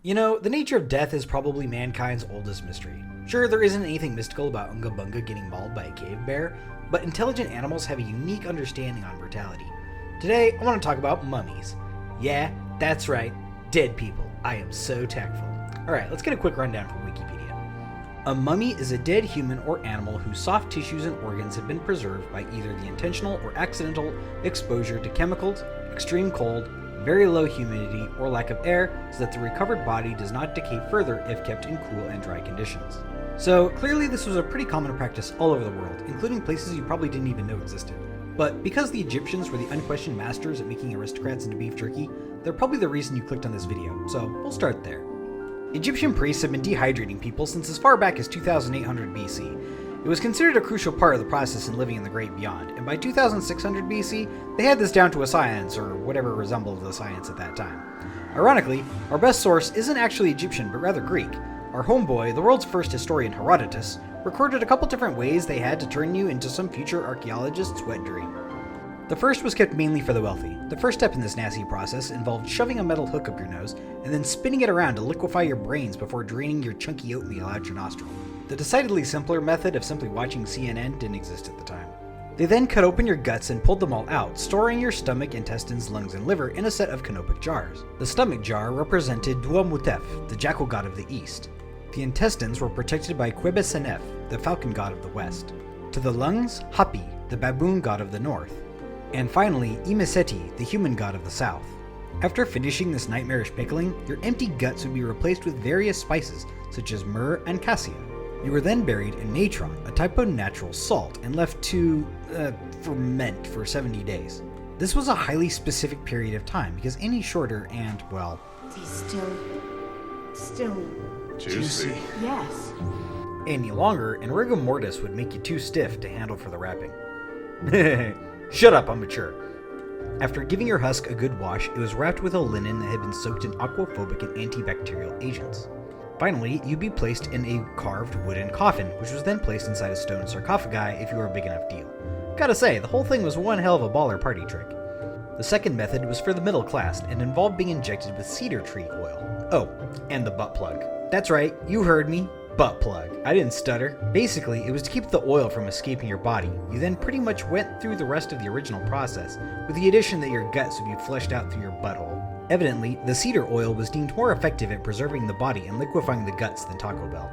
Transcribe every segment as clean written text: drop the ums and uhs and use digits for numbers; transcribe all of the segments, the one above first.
You know, the nature of death is probably mankind's oldest mystery. Sure, there isn't anything mystical about Unga Bunga getting mauled by a cave bear, but intelligent animals have a unique understanding on mortality. Today, I want to talk about mummies. Yeah, that's right, dead people. I am so tactful. Alright, let's get a quick rundown from Wikipedia. A mummy is a dead human or animal whose soft tissues and organs have been preserved by either the intentional or accidental exposure to chemicals, extreme cold, very low humidity, or lack of air, so that the recovered body does not decay further if kept in cool and dry conditions. So clearly this was a pretty common practice all over the world, including places you probably didn't even know existed. But because the Egyptians were the unquestioned masters at making aristocrats into beef jerky, they're probably the reason you clicked on this video, so we'll start there. Egyptian priests have been dehydrating people since as far back as 2800 BC. It was considered a crucial part of the process in living in the great beyond, and by 2600 BC, they had this down to a science, or whatever resembled a science at that time. Ironically, our best source isn't actually Egyptian, but rather Greek. Our homeboy, the world's first historian Herodotus, recorded a couple different ways they had to turn you into some future archaeologist's wet dream. The first was kept mainly for the wealthy. The first step in this nasty process involved shoving a metal hook up your nose and then spinning it around to liquefy your brains before draining your chunky oatmeal out your nostril. The decidedly simpler method of simply watching CNN didn't exist at the time. They then cut open your guts and pulled them all out, storing your stomach, intestines, lungs, and liver in a set of canopic jars. The stomach jar represented Duamutef, the jackal god of the east. The intestines were protected by Quebesenef, the falcon god of the west. To the lungs, Hapi, the baboon god of the north. And finally, Imeseti, the human god of the south. After finishing this nightmarish pickling, your empty guts would be replaced with various spices, such as myrrh and cassia. You were then buried in Natron, a type of natural salt, and left to ferment for 70 days. This was a highly specific period of time, because any shorter and, well... Still Juicy. Yes. Any longer, and rigor mortis would make you too stiff to handle for the wrapping. Shut up, I'm mature. After giving your husk a good wash, it was wrapped with a linen that had been soaked in aquaphobic and antibacterial agents. Finally, you'd be placed in a carved wooden coffin, which was then placed inside a stone sarcophagi if you were a big enough deal. Gotta say, the whole thing was one hell of a baller party trick. The second method was for the middle class and involved being injected with cedar tree oil. Oh, and the butt plug. That's right, you heard me. Butt plug. I didn't stutter. Basically, it was to keep the oil from escaping your body. You then pretty much went through the rest of the original process, with the addition that your guts would be flushed out through your butthole. Evidently, the cedar oil was deemed more effective at preserving the body and liquefying the guts than Taco Bell.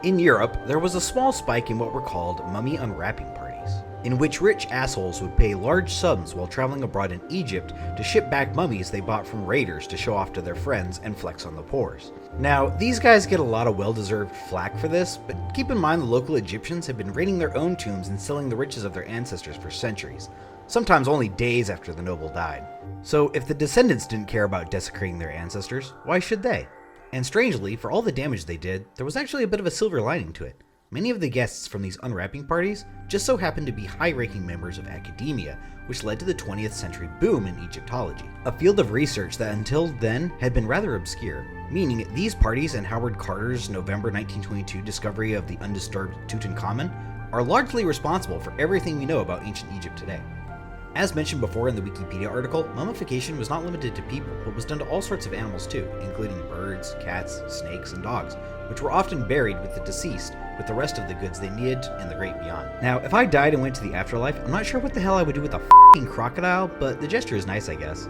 In Europe, there was a small spike in what were called mummy unwrapping parties, in which rich assholes would pay large sums while traveling abroad in Egypt to ship back mummies they bought from raiders to show off to their friends and flex on the poors. Now, these guys get a lot of well-deserved flack for this, but keep in mind the local Egyptians have been raiding their own tombs and selling the riches of their ancestors for centuries, sometimes only days after the noble died. So if the descendants didn't care about desecrating their ancestors, why should they? And strangely, for all the damage they did, there was actually a bit of a silver lining to it. Many of the guests from these unwrapping parties just so happened to be high-ranking members of academia, which led to the 20th century boom in Egyptology, a field of research that until then had been rather obscure, meaning these parties and Howard Carter's November 1922 discovery of the undisturbed Tutankhamun are largely responsible for everything we know about ancient Egypt today. As mentioned before in the Wikipedia article, mummification was not limited to people, but was done to all sorts of animals too, including birds, cats, snakes, and dogs, which were often buried with the deceased with the rest of the goods they needed in the great beyond. Now, if I died and went to the afterlife, I'm not sure what the hell I would do with a f***ing crocodile, but the gesture is nice, I guess.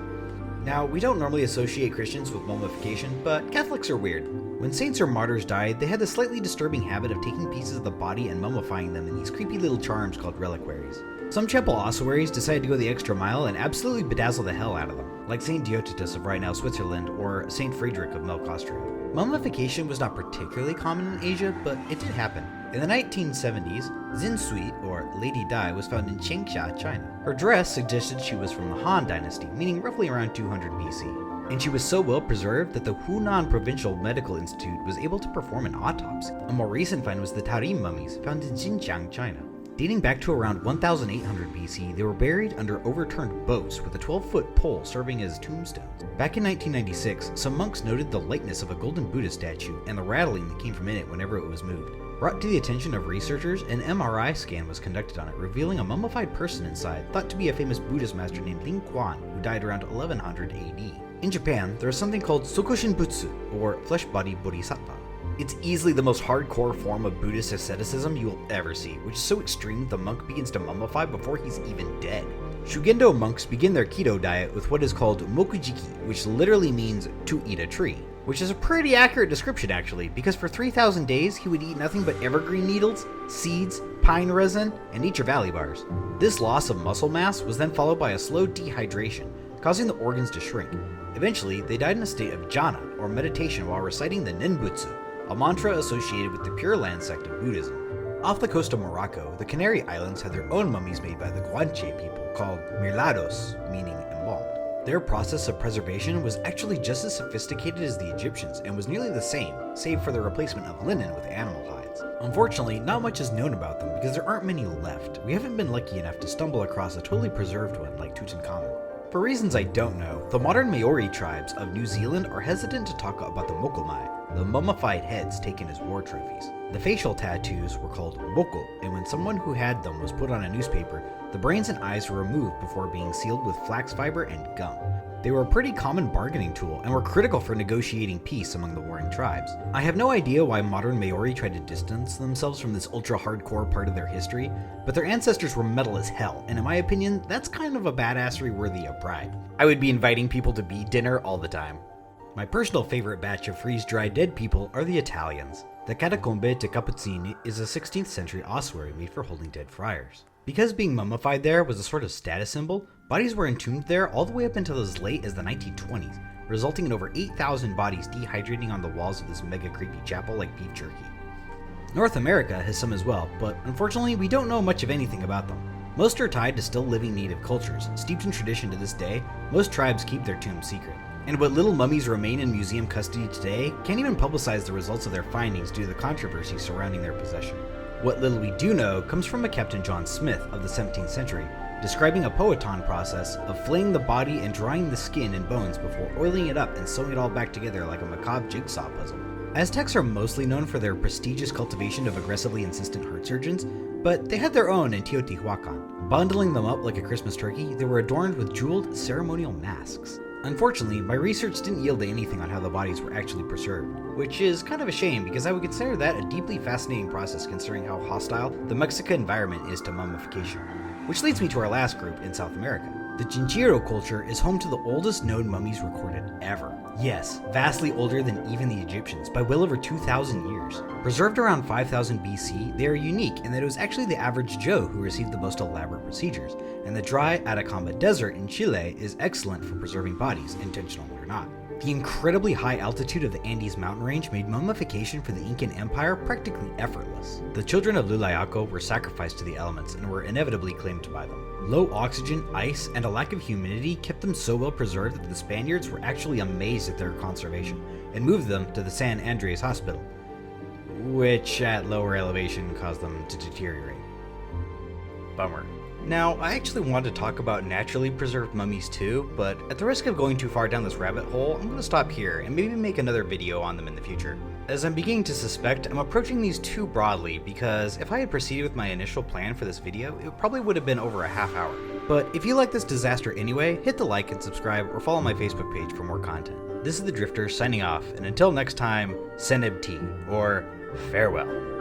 Now, we don't normally associate Christians with mummification, but Catholics are weird. When saints or martyrs died, they had the slightly disturbing habit of taking pieces of the body and mummifying them in these creepy little charms called reliquaries. Some chapel ossuaries decided to go the extra mile and absolutely bedazzle the hell out of them, like St. Diotitus of Rheingau, Switzerland, or St. Friedrich of Melk, Austria. Mummification was not particularly common in Asia, but it did happen. In the 1970s, Xin Sui, or Lady Dai, was found in Changsha, China. Her dress suggested she was from the Han Dynasty, meaning roughly around 200 BC. And she was so well preserved that the Hunan Provincial Medical Institute was able to perform an autopsy. A more recent find was the Tarim mummies, found in Xinjiang, China. Dating back to around 1800 BC, they were buried under overturned boats with a 12-foot pole serving as tombstones. Back in 1996, some monks noted the lightness of a golden Buddha statue and the rattling that came from in it whenever it was moved. Brought to the attention of researchers, an MRI scan was conducted on it, revealing a mummified person inside, thought to be a famous Buddhist master named Ling Quan, who died around 1100 AD. In Japan, there is something called Sokoshinbutsu, or flesh body bodhisattva. It's easily the most hardcore form of Buddhist asceticism you will ever see, which is so extreme the monk begins to mummify before he's even dead. Shugendo monks begin their keto diet with what is called mokujiki, which literally means to eat a tree, which is a pretty accurate description actually, because for 3,000 days he would eat nothing but evergreen needles, seeds, pine resin, and nature valley bars. This loss of muscle mass was then followed by a slow dehydration, causing the organs to shrink. Eventually, they died in a state of jhana, or meditation, while reciting the Nenbutsu, a mantra associated with the Pure Land sect of Buddhism. Off the coast of Morocco, the Canary Islands had their own mummies made by the Guanche people, called mirlados, meaning embalmed. Their process of preservation was actually just as sophisticated as the Egyptians and was nearly the same, save for the replacement of linen with animal hides. Unfortunately, not much is known about them because there aren't many left. We haven't been lucky enough to stumble across a totally preserved one like Tutankhamun. For reasons I don't know, the modern Maori tribes of New Zealand are hesitant to talk about the mokomai, the mummified heads taken as war trophies. The facial tattoos were called moko, and when someone who had them was put on a newspaper, the brains and eyes were removed before being sealed with flax fiber and gum. They were a pretty common bargaining tool and were critical for negotiating peace among the warring tribes. I have no idea why modern Maori tried to distance themselves from this ultra-hardcore part of their history, but their ancestors were metal as hell, and in my opinion, that's kind of a badassery worthy of pride. I would be inviting people to bee dinner all the time. My personal favorite batch of freeze-dried dead people are the Italians. The catacombe de Cappuccini is a 16th century ossuary made for holding dead friars. Because being mummified there was a sort of status symbol, bodies were entombed there all the way up until as late as the 1920s, resulting in over 8,000 bodies dehydrating on the walls of this mega creepy chapel like beef jerky. North America has some as well, but unfortunately we don't know much of anything about them. Most are tied to still living native cultures. Steeped in tradition to this day, most tribes keep their tombs secret. And what little mummies remain in museum custody today can't even publicize the results of their findings due to the controversy surrounding their possession. What little we do know comes from a Captain John Smith of the 17th century, describing a poeton process of flaying the body and drying the skin and bones before oiling it up and sewing it all back together like a macabre jigsaw puzzle. Aztecs are mostly known for their prestigious cultivation of aggressively insistent heart surgeons, but they had their own in Teotihuacan. Bundling them up like a Christmas turkey, they were adorned with jeweled ceremonial masks. Unfortunately, my research didn't yield anything on how the bodies were actually preserved, which is kind of a shame because I would consider that a deeply fascinating process considering how hostile the Mexican environment is to mummification. Which leads me to our last group in South America. The genjiro culture is home to the oldest known mummies recorded ever. Yes, vastly older than even the Egyptians, by well over 2,000 years. Preserved around 5000 BC, they are unique in that it was actually the average Joe who received the most elaborate procedures, and the dry Atacama Desert in Chile is excellent for preserving bodies, intentional or not. The incredibly high altitude of the Andes mountain range made mummification for the Incan Empire practically effortless. The children of Lulayaco were sacrificed to the elements and were inevitably claimed by them. Low oxygen, ice, and a lack of humidity kept them so well preserved that the Spaniards were actually amazed at their conservation and moved them to the San Andres Hospital, which at lower elevation caused them to deteriorate. Bummer. Now, I actually wanted to talk about naturally preserved mummies too, but at the risk of going too far down this rabbit hole, I'm going to stop here and maybe make another video on them in the future. As I'm beginning to suspect, I'm approaching these too broadly because if I had proceeded with my initial plan for this video, it probably would have been over a half hour. But if you like this disaster anyway, hit the like and subscribe or follow my Facebook page for more content. This is the Drifter signing off, and until next time, Seneb T, or farewell.